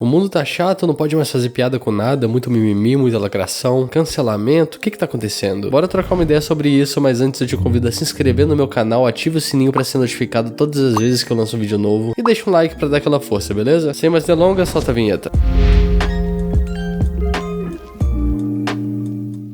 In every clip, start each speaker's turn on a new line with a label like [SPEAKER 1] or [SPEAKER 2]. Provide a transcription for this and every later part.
[SPEAKER 1] O mundo tá chato, não pode mais fazer piada com nada, muito mimimi, muita lacração, cancelamento, o que tá acontecendo? Bora trocar uma ideia sobre isso, mas antes eu te convido a se inscrever no meu canal, ativa o sininho pra ser notificado todas as vezes que eu lanço um vídeo novo e deixa um like pra dar aquela força, beleza? Sem mais delongas, solta a vinheta.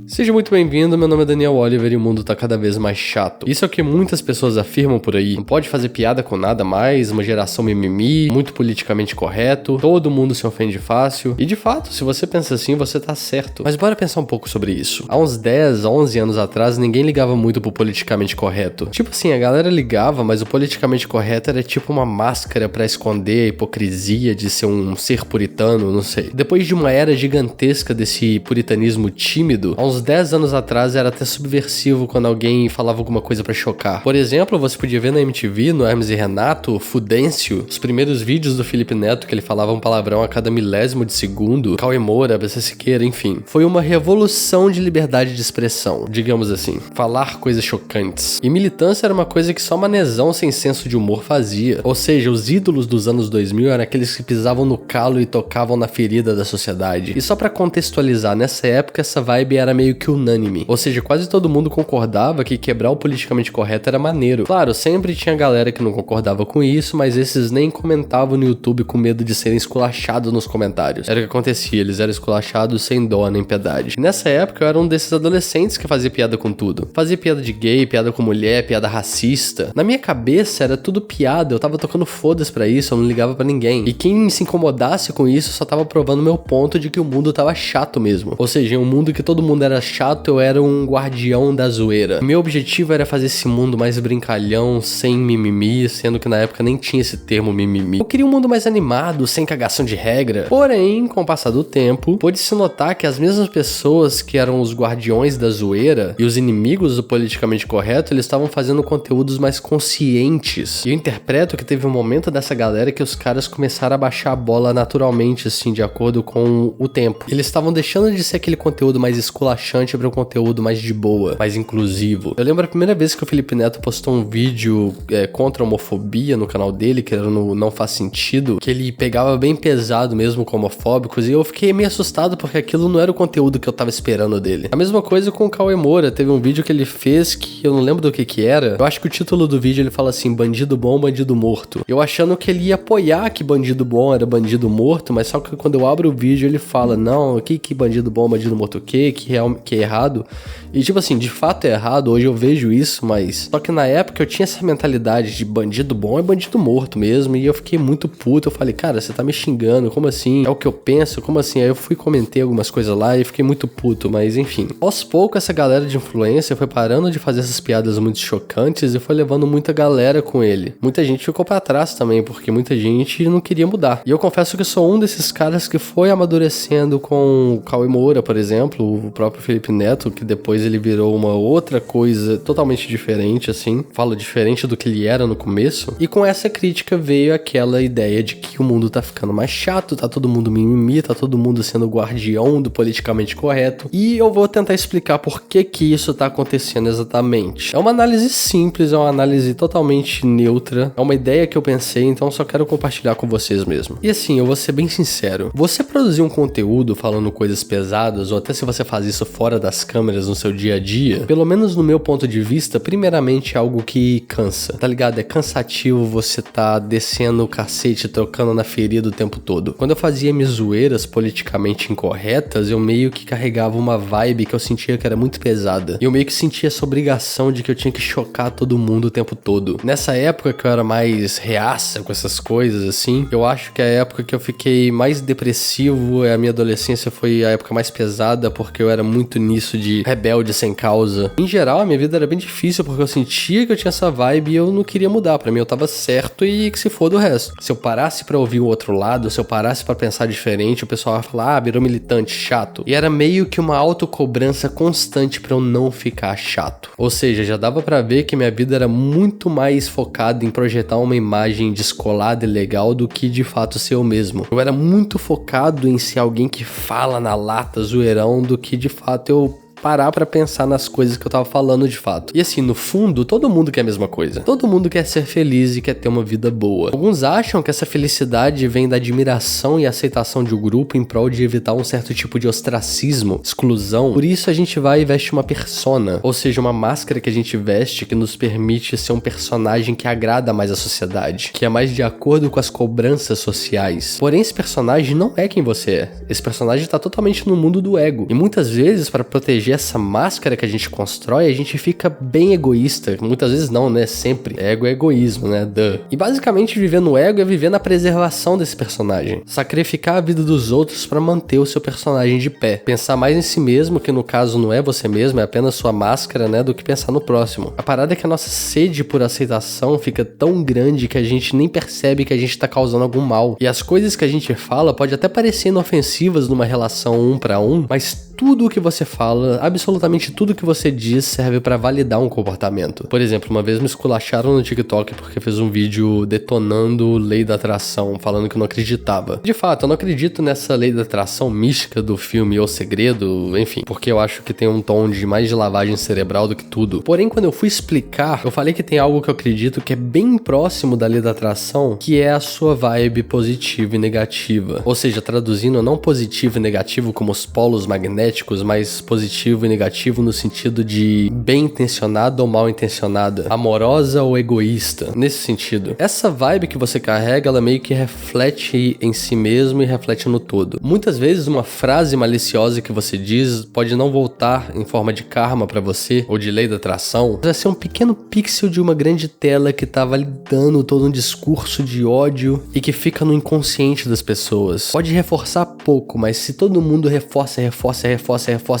[SPEAKER 1] Seja muito bem-vindo, meu nome é Daniel Oliver e o mundo tá cada vez mais chato. Isso é o que muitas pessoas afirmam por aí. Não pode fazer piada com nada mais, uma geração mimimi, muito politicamente correto, todo mundo se ofende fácil. E de fato, se você pensa assim, você tá certo. Mas bora pensar um pouco sobre isso. Há uns 10, 11 anos atrás, ninguém ligava muito pro politicamente correto. Tipo assim, a galera ligava, mas o politicamente correto era tipo uma máscara pra esconder a hipocrisia de ser um ser puritano, não sei. Depois de uma era gigantesca desse puritanismo tímido, há uns 10 anos atrás era até subversivo quando alguém falava alguma coisa pra chocar. Por exemplo, você podia ver na MTV, no Hermes e Renato, Fudêncio, os primeiros vídeos do Felipe Neto que ele falava um palavrão a cada milésimo de segundo, Cauê Moura, BC Siqueira, enfim. Foi uma revolução de liberdade de expressão, digamos assim. Falar coisas chocantes. E militância era uma coisa que só manezão sem senso de humor fazia. Ou seja, os ídolos dos anos 2000 eram aqueles que pisavam no calo e tocavam na ferida da sociedade. E só pra contextualizar, nessa época essa vibe era meio que unânime, ou seja, quase todo mundo concordava que quebrar o politicamente correto era maneiro. Claro, sempre tinha galera que não concordava com isso, mas esses nem comentavam no YouTube com medo de serem esculachados nos comentários. Era o que acontecia, eles eram esculachados sem dó nem piedade. E nessa época eu era um desses adolescentes que fazia piada com tudo. Fazia piada de gay, piada com mulher, piada racista. Na minha cabeça era tudo piada, eu tava tocando foda-se pra isso, eu não ligava pra ninguém. E quem se incomodasse com isso só tava provando meu ponto de que o mundo tava chato mesmo. Ou seja, um mundo que todo mundo era chato, eu era um guardião da zoeira. Meu objetivo era fazer esse mundo mais brincalhão, sem mimimi, sendo que na época nem tinha esse termo mimimi. Eu queria um mundo mais animado, sem cagação de regra. Porém, com o passar do tempo, pôde-se notar que as mesmas pessoas que eram os guardiões da zoeira e os inimigos do politicamente correto, eles estavam fazendo conteúdos mais conscientes. E eu interpreto que teve um momento dessa galera que os caras começaram a baixar a bola naturalmente, assim, de acordo com o tempo. Eles estavam deixando de ser aquele conteúdo mais esculachante para um conteúdo mais de boa, mais inclusivo. Eu lembro a primeira vez que o Felipe Neto postou um vídeo contra a homofobia no canal dele, que era no Não Faz Sentido, que ele pegava bem pesado mesmo com homofóbicos, e eu fiquei meio assustado porque aquilo não era o conteúdo que eu tava esperando dele. A mesma coisa com o Cauê Moura, teve um vídeo que ele fez que eu não lembro do que era. Eu acho que o título do vídeo ele fala assim, bandido bom, bandido morto. Eu achando que ele ia apoiar que bandido bom era bandido morto, mas só que quando eu abro o vídeo ele fala, não, que bandido bom, bandido morto o quê? Que é errado. E tipo assim, de fato é errado, hoje eu vejo isso, mas só que na época eu tinha essa mentalidade de bandido bom é bandido morto mesmo, e eu fiquei muito puto, eu falei, cara, você tá me xingando, como assim? É o que eu penso, como assim? Aí eu fui comentei algumas coisas lá e fiquei muito puto, mas enfim. Aos poucos essa galera de influência foi parando de fazer essas piadas muito chocantes e foi levando muita galera com ele. Muita gente ficou pra trás também, porque muita gente não queria mudar. E eu confesso que eu sou um desses caras que foi amadurecendo com o Cauê Moura, por exemplo, o próprio Felipe Neto, que depois ele virou uma outra coisa totalmente diferente, assim. Falo diferente do que ele era no começo. E com essa crítica veio aquela ideia de que o mundo tá ficando mais chato, tá todo mundo mimimi, tá todo mundo sendo guardião do politicamente correto. E eu vou tentar explicar por que isso tá acontecendo exatamente. É uma análise simples, é uma análise totalmente neutra, é uma ideia que eu pensei, então só quero compartilhar com vocês mesmo. E assim, eu vou ser bem sincero. Você produzir um conteúdo falando coisas pesadas, ou até se você faz isso fora das câmeras no seu dia a dia, pelo menos no meu ponto de vista, primeiramente é algo que cansa, tá ligado? É cansativo você tá descendo o cacete, trocando na ferida o tempo todo. Quando eu fazia minhas zoeiras politicamente incorretas, eu meio que carregava uma vibe que eu sentia que era muito pesada. E eu meio que sentia essa obrigação de que eu tinha que chocar todo mundo o tempo todo. Nessa época que eu era mais reaça com essas coisas, assim, eu acho que a época que eu fiquei mais depressivo, a minha adolescência foi a época mais pesada, porque eu era muito nisso de rebelde sem causa. Em geral, a minha vida era bem difícil, porque eu sentia que eu tinha essa vibe e eu não queria mudar. Pra mim, eu tava certo e que se foda o resto. Se eu parasse pra ouvir o outro lado, se eu parasse pra pensar diferente, o pessoal ia falar, virou militante, chato. E era meio que uma autocobrança constante pra eu não ficar chato. Ou seja, já dava pra ver que minha vida era muito mais focada em projetar uma imagem descolada e legal do que de fato ser eu mesmo. Eu era muito focado em ser alguém que fala na lata, zoeirão, do que de fato eu parar pra pensar nas coisas que eu tava falando de fato. E assim, no fundo, todo mundo quer a mesma coisa. Todo mundo quer ser feliz e quer ter uma vida boa. Alguns acham que essa felicidade vem da admiração e aceitação de um grupo em prol de evitar um certo tipo de ostracismo, exclusão. Por isso a gente vai e veste uma persona, ou seja, uma máscara que a gente veste que nos permite ser um personagem que agrada mais a sociedade, que é mais de acordo com as cobranças sociais. Porém, esse personagem não é quem você é. Esse personagem tá totalmente no mundo do ego. E muitas vezes, para proteger essa máscara que a gente constrói, a gente fica bem egoísta. Muitas vezes não, né? Sempre. Ego é egoísmo, né? E basicamente viver no ego é viver na preservação desse personagem. Sacrificar a vida dos outros para manter o seu personagem de pé. Pensar mais em si mesmo, que no caso não é você mesmo, é apenas sua máscara, né? Do que pensar no próximo. A parada é que a nossa sede por aceitação fica tão grande que a gente nem percebe que a gente tá causando algum mal. E as coisas que a gente fala pode até parecer inofensivas numa relação 1 para 1, mas tudo o que você fala, absolutamente tudo que você diz serve pra validar um comportamento. Por exemplo, uma vez me esculacharam no TikTok porque fez um vídeo detonando lei da atração, falando que eu não acreditava. De fato, eu não acredito nessa lei da atração mística do filme O Segredo, enfim, porque eu acho que tem um tom de mais de lavagem cerebral do que tudo. Porém, quando eu fui explicar, eu falei que tem algo que eu acredito que é bem próximo da lei da atração, que é a sua vibe positiva e negativa. Ou seja, traduzindo, não positivo e negativo como os polos magnéticos, mas positivo e negativo no sentido de bem intencionada ou mal intencionada, amorosa ou egoísta, nesse sentido. Essa vibe que você carrega, ela meio que reflete em si mesmo e reflete no todo. Muitas vezes uma frase maliciosa que você diz pode não voltar em forma de karma pra você, ou de lei da atração, mas vai ser um pequeno pixel de uma grande tela que tá validando todo um discurso de ódio e que fica no inconsciente das pessoas. Pode reforçar pouco, mas se todo mundo reforça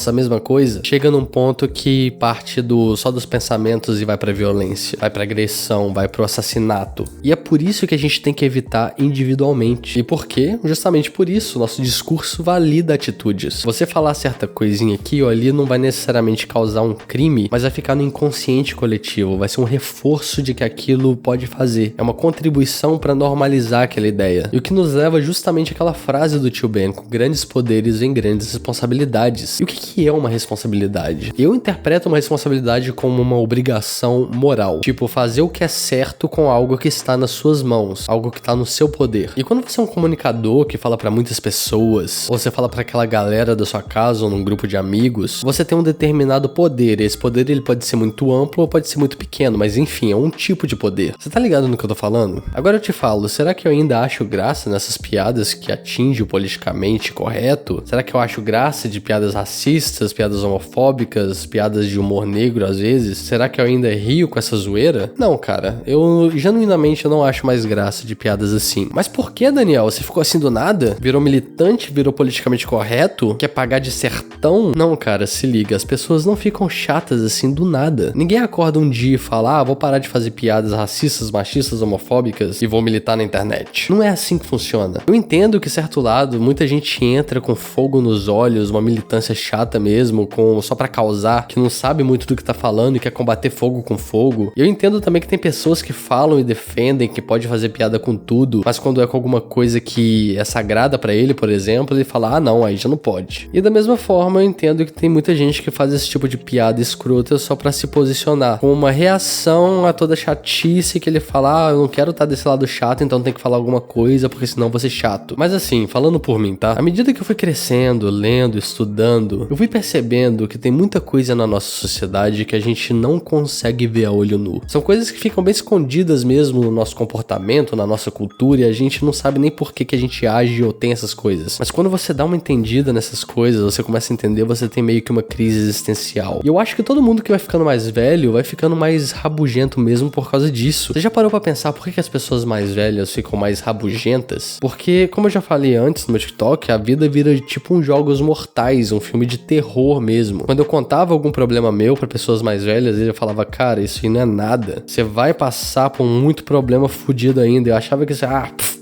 [SPEAKER 1] a mesma coisa, chega num ponto que parte só dos pensamentos e vai pra violência, vai pra agressão, vai pro assassinato. E é por isso que a gente tem que evitar individualmente. E por quê? Justamente por isso, nosso discurso valida atitudes. Você falar certa coisinha aqui ou ali não vai necessariamente causar um crime, mas vai ficar no inconsciente coletivo, vai ser um reforço de que aquilo pode fazer. É uma contribuição pra normalizar aquela ideia. E o que nos leva justamente àquela frase do tio Ben, com grandes poderes vem grandes responsabilidades. E o que é uma responsabilidade? Eu interpreto uma responsabilidade como uma obrigação moral. Tipo, fazer o que é certo com algo que está nas suas mãos, algo que está no seu poder. E quando você é um comunicador que fala pra muitas pessoas, ou você fala pra aquela galera da sua casa ou num grupo de amigos, você tem um determinado poder. E esse poder ele pode ser muito amplo ou pode ser muito pequeno, mas enfim, é um tipo de poder. Você tá ligado no que eu tô falando? Agora eu te falo, será que eu ainda acho graça nessas piadas que atingem o politicamente correto? Será que eu acho graça de piadas racistas, piadas homofóbicas, piadas de humor negro às vezes? Será que eu ainda rio com essa zoeira? Não, cara, eu genuinamente não acho mais graça de piadas assim. Mas por que, Daniel? Você ficou assim do nada? Virou militante? Virou politicamente correto? Quer pagar de sertão? Não, cara, se liga, as pessoas não ficam chatas assim do nada. Ninguém acorda um dia e fala, vou parar de fazer piadas racistas, machistas, homofóbicas e vou militar na internet. Não é assim que funciona. Eu entendo que, certo lado, muita gente entra com fogo nos olhos, uma militância chata mesmo, só pra causar, que não sabe muito do que tá falando e quer combater fogo com fogo. E eu entendo também que tem pessoas que falam e defendem que pode fazer piada com tudo, mas quando é com alguma coisa que é sagrada pra ele, por exemplo, ele fala, não, aí já não pode. E da mesma forma, eu entendo que tem muita gente que faz esse tipo de piada escrota só pra se posicionar, com uma reação a toda chatice que ele fala, eu não quero estar desse lado chato, então tem que falar alguma coisa, porque senão vou ser chato. Mas assim, falando por mim, tá? À medida que eu fui crescendo, lendo, estudando, eu fui percebendo que tem muita coisa na nossa sociedade que a gente não consegue ver a olho nu. São coisas que ficam bem escondidas mesmo no nosso comportamento, na nossa cultura, e a gente não sabe nem por que a gente age ou tem essas coisas. Mas quando você dá uma entendida nessas coisas, você começa a entender, você tem meio que uma crise existencial. E eu acho que todo mundo que vai ficando mais velho vai ficando mais rabugento mesmo por causa disso. Você já parou pra pensar por que as pessoas mais velhas ficam mais rabugentas? Porque, como eu já falei antes no meu TikTok, a vida vira tipo uns Jogos Mortais, um filme de terror mesmo. Quando eu contava algum problema meu pra pessoas mais velhas, ele falava, cara, isso aí não é nada. Você vai passar por muito problema fudido ainda. Eu achava que isso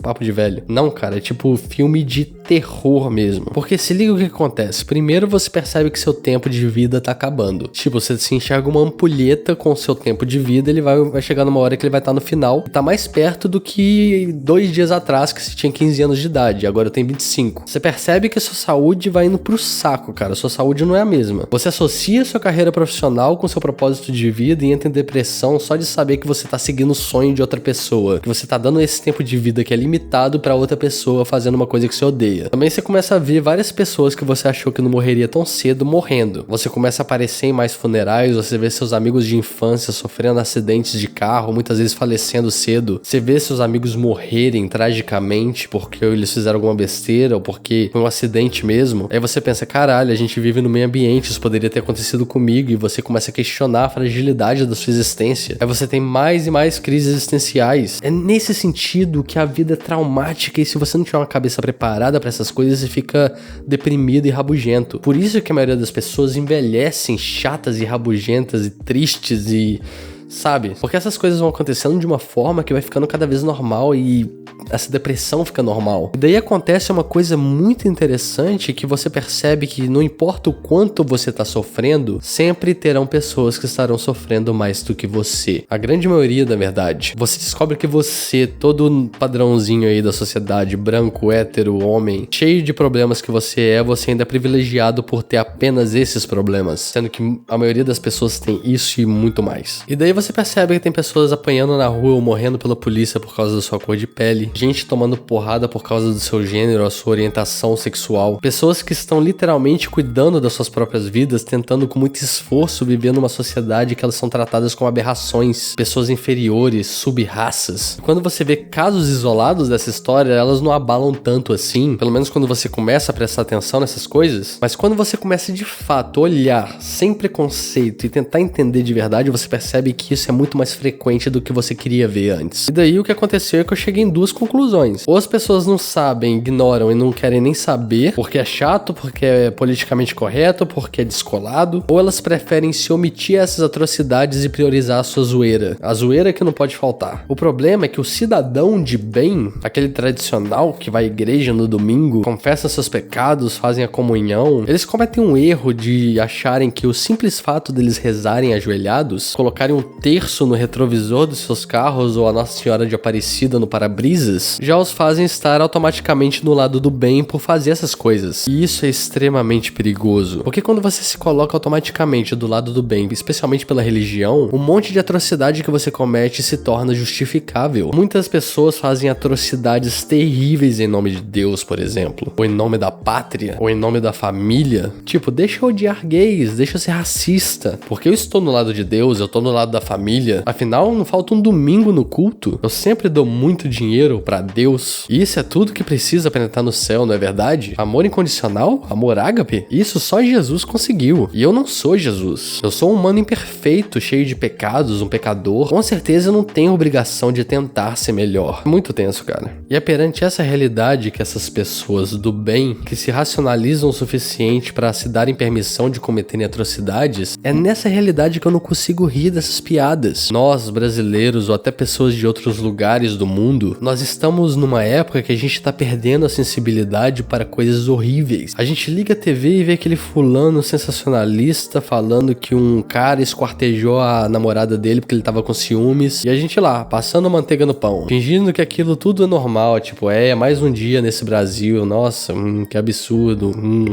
[SPEAKER 1] papo de velho. Não, cara, é tipo filme de terror mesmo. Porque se liga o que acontece. Primeiro você percebe que seu tempo de vida tá acabando. Tipo, você se enxerga uma ampulheta com o seu tempo de vida, ele vai chegar numa hora que ele vai estar no final, e tá mais perto do que 2 dias atrás, que você tinha 15 anos de idade, agora eu tenho 25. Você percebe que a sua saúde vai indo pro saco, cara. Sua saúde não é a mesma. Você associa sua carreira profissional com seu propósito de vida e entra em depressão só de saber que você tá seguindo o sonho de outra pessoa, que você tá dando esse tempo de vida que é limitado pra outra pessoa fazendo uma coisa que você odeia. Também você começa a ver várias pessoas que você achou que não morreria tão cedo morrendo. Você começa a aparecer em mais funerais, você vê seus amigos de infância sofrendo acidentes de carro, muitas vezes falecendo cedo. Você vê seus amigos morrerem tragicamente porque eles fizeram alguma besteira ou porque foi um acidente mesmo. Aí você pensa, caralho, a gente vive no meio ambiente, isso poderia ter acontecido comigo, e você começa a questionar a fragilidade da sua existência. Aí você tem mais e mais crises existenciais. É nesse sentido que a vida é traumática, e se você não tiver uma cabeça preparada pra essas coisas, você fica deprimido e rabugento. Por isso que a maioria das pessoas envelhecem chatas e rabugentas e tristes e... sabe? Porque essas coisas vão acontecendo de uma forma que vai ficando cada vez normal e essa depressão fica normal. E daí acontece uma coisa muito interessante, que você percebe que não importa o quanto você tá sofrendo, sempre terão pessoas que estarão sofrendo mais do que você. A grande maioria, na verdade. Você descobre que você, todo padrãozinho aí da sociedade, branco, hétero, homem, cheio de problemas que você ainda é privilegiado por ter apenas esses problemas, sendo que a maioria das pessoas tem isso e muito mais. E daí você percebe que tem pessoas apanhando na rua ou morrendo pela polícia por causa da sua cor de pele, gente tomando porrada por causa do seu gênero, a sua orientação sexual, pessoas que estão literalmente cuidando das suas próprias vidas, tentando com muito esforço viver numa sociedade que elas são tratadas como aberrações, pessoas inferiores, sub-raças. Quando você vê casos isolados dessa história, elas não abalam tanto assim, pelo menos quando você começa a prestar atenção nessas coisas, mas quando você começa de fato a olhar sem preconceito e tentar entender de verdade, você percebe que isso é muito mais frequente do que você queria ver antes. E daí o que aconteceu é que eu cheguei em duas conclusões. Ou as pessoas não sabem, ignoram e não querem nem saber, porque é chato, porque é politicamente correto, porque é descolado, ou elas preferem se omitir a essas atrocidades e priorizar a sua zoeira. A zoeira que não pode faltar. O problema é que o cidadão de bem, aquele tradicional que vai à igreja no domingo, confessa seus pecados, fazem a comunhão, eles cometem um erro de acharem que o simples fato deles rezarem ajoelhados, colocarem um terço no retrovisor dos seus carros ou a Nossa Senhora de Aparecida no para-brisas, já os fazem estar automaticamente no lado do bem por fazer essas coisas. E isso é extremamente perigoso, porque quando você se coloca automaticamente do lado do bem, especialmente pela religião, um monte de atrocidade que você comete se torna justificável. Muitas pessoas fazem atrocidades terríveis em nome de Deus, por exemplo, ou em nome da pátria, ou em nome da família. Tipo, deixa eu odiar gays, deixa eu ser racista, porque eu estou no lado de Deus, eu tô no lado da família, afinal não falta um domingo no culto, eu sempre dou muito dinheiro pra Deus, e isso é tudo que precisa pra entrar no céu, não é verdade? Amor incondicional? Amor ágape? Isso só Jesus conseguiu, e eu não sou Jesus, eu sou um humano imperfeito, cheio de pecados, um pecador, com certeza eu não tenho obrigação de tentar ser melhor. Muito tenso, cara. E é perante essa realidade que essas pessoas do bem, que se racionalizam o suficiente pra se darem permissão de cometerem atrocidades, é nessa realidade que eu não consigo rir dessas piadas. Nós, brasileiros, ou até pessoas de outros lugares do mundo, nós estamos numa época que a gente tá perdendo a sensibilidade para coisas horríveis. A gente liga a TV e vê aquele fulano sensacionalista falando que um cara esquartejou a namorada dele porque ele tava com ciúmes, e a gente lá, passando manteiga no pão, fingindo que aquilo tudo é normal, tipo, é mais um dia nesse Brasil, nossa, que absurdo,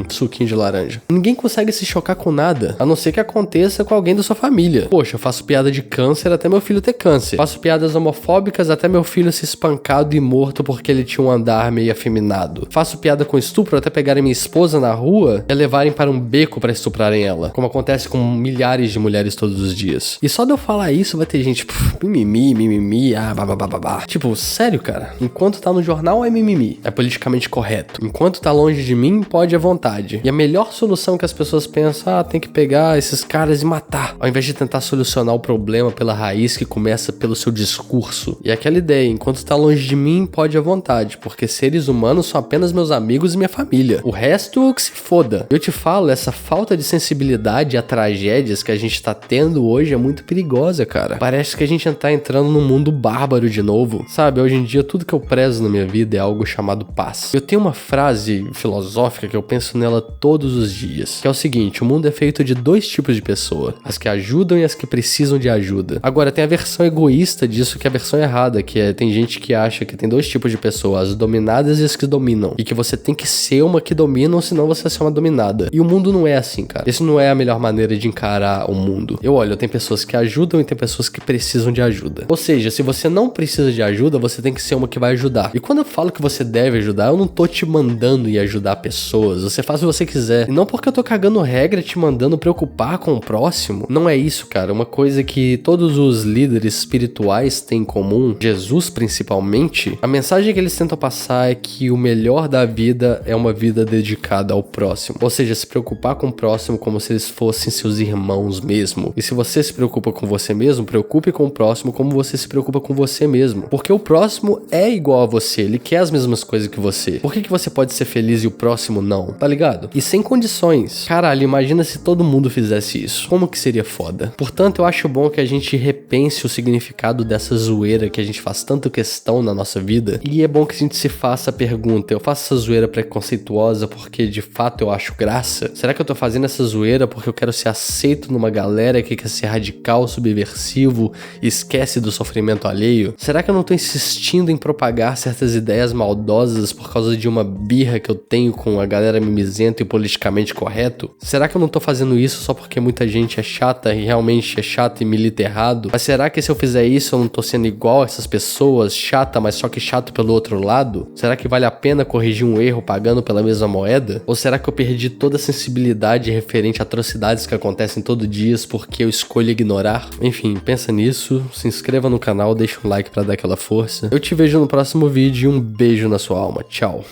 [SPEAKER 1] suquinho de laranja. Ninguém consegue se chocar com nada, a não ser que aconteça com alguém da sua família. Poxa, eu faço piada de câncer até meu filho ter câncer. Faço piadas homofóbicas até meu filho ser espancado e morto porque ele tinha um andar meio afeminado. Faço piada com estupro até pegarem minha esposa na rua e levarem para um beco para estuprarem ela, como acontece com milhares de mulheres todos os dias. E só de eu falar isso vai ter gente, mimimi, babá. Tipo, sério, cara? Enquanto tá no jornal é mimimi, é politicamente correto. Enquanto tá longe de mim, pode à vontade. E a melhor solução que as pessoas pensam, tem que pegar esses caras e matar, ao invés de tentar solucionar o problema problema pela raiz que começa pelo seu discurso. E aquela ideia, enquanto tá longe de mim, pode à vontade, porque seres humanos são apenas meus amigos e minha família. O resto, que se foda. Eu te falo, essa falta de sensibilidade a tragédias que a gente tá tendo hoje é muito perigosa, cara. Parece que a gente tá entrando num mundo bárbaro de novo. Sabe, hoje em dia tudo que eu prezo na minha vida é algo chamado paz. Eu tenho uma frase filosófica que eu penso nela todos os dias, que é o seguinte: o mundo é feito de dois tipos de pessoa, as que ajudam e as que precisam de ajuda. Agora, tem a versão egoísta disso, que é a versão errada, que é, tem gente que acha que tem dois tipos de pessoas, as dominadas e as que dominam, e que você tem que ser uma que domina, ou senão você vai ser uma dominada. E o mundo não é assim, cara. Isso não é a melhor maneira de encarar o mundo. Eu tem pessoas que ajudam e tem pessoas que precisam de ajuda. Ou seja, se você não precisa de ajuda, você tem que ser uma que vai ajudar. E quando eu falo que você deve ajudar, eu não tô te mandando ir ajudar pessoas. Você faz o que você quiser. E não porque eu tô cagando regra te mandando preocupar com o próximo. Não é isso, cara. Uma coisa que todos os líderes espirituais têm em comum, Jesus principalmente, a mensagem que eles tentam passar é que o melhor da vida é uma vida dedicada ao próximo. Ou seja, se preocupar com o próximo como se eles fossem seus irmãos mesmo. E se você se preocupa com você mesmo, preocupe com o próximo como você se preocupa com você mesmo. Porque o próximo é igual a você, ele quer as mesmas coisas que você. Por que você pode ser feliz e o próximo não? Tá ligado? E sem condições. Caralho, imagina se todo mundo fizesse isso. Como que seria foda? Portanto, eu acho bom que a gente repense o significado dessa zoeira que a gente faz tanta questão na nossa vida. E é bom que a gente se faça a pergunta: eu faço essa zoeira preconceituosa porque de fato eu acho graça? Será que eu tô fazendo essa zoeira porque eu quero ser aceito numa galera que quer ser radical, subversivo e esquece do sofrimento alheio? Será que eu não tô insistindo em propagar certas ideias maldosas por causa de uma birra que eu tenho com a galera mimizenta e politicamente correto? Será que eu não tô fazendo isso só porque muita gente é chata e realmente é chata e milita errado? Mas será que se eu fizer isso eu não tô sendo igual a essas pessoas, chata, mas só que chato pelo outro lado? Será que vale a pena corrigir um erro pagando pela mesma moeda? Ou será que eu perdi toda a sensibilidade referente a atrocidades que acontecem todo dia porque eu escolho ignorar? Enfim, pensa nisso, se inscreva no canal, deixa um like pra dar aquela força. Eu te vejo no próximo vídeo e um beijo na sua alma. Tchau.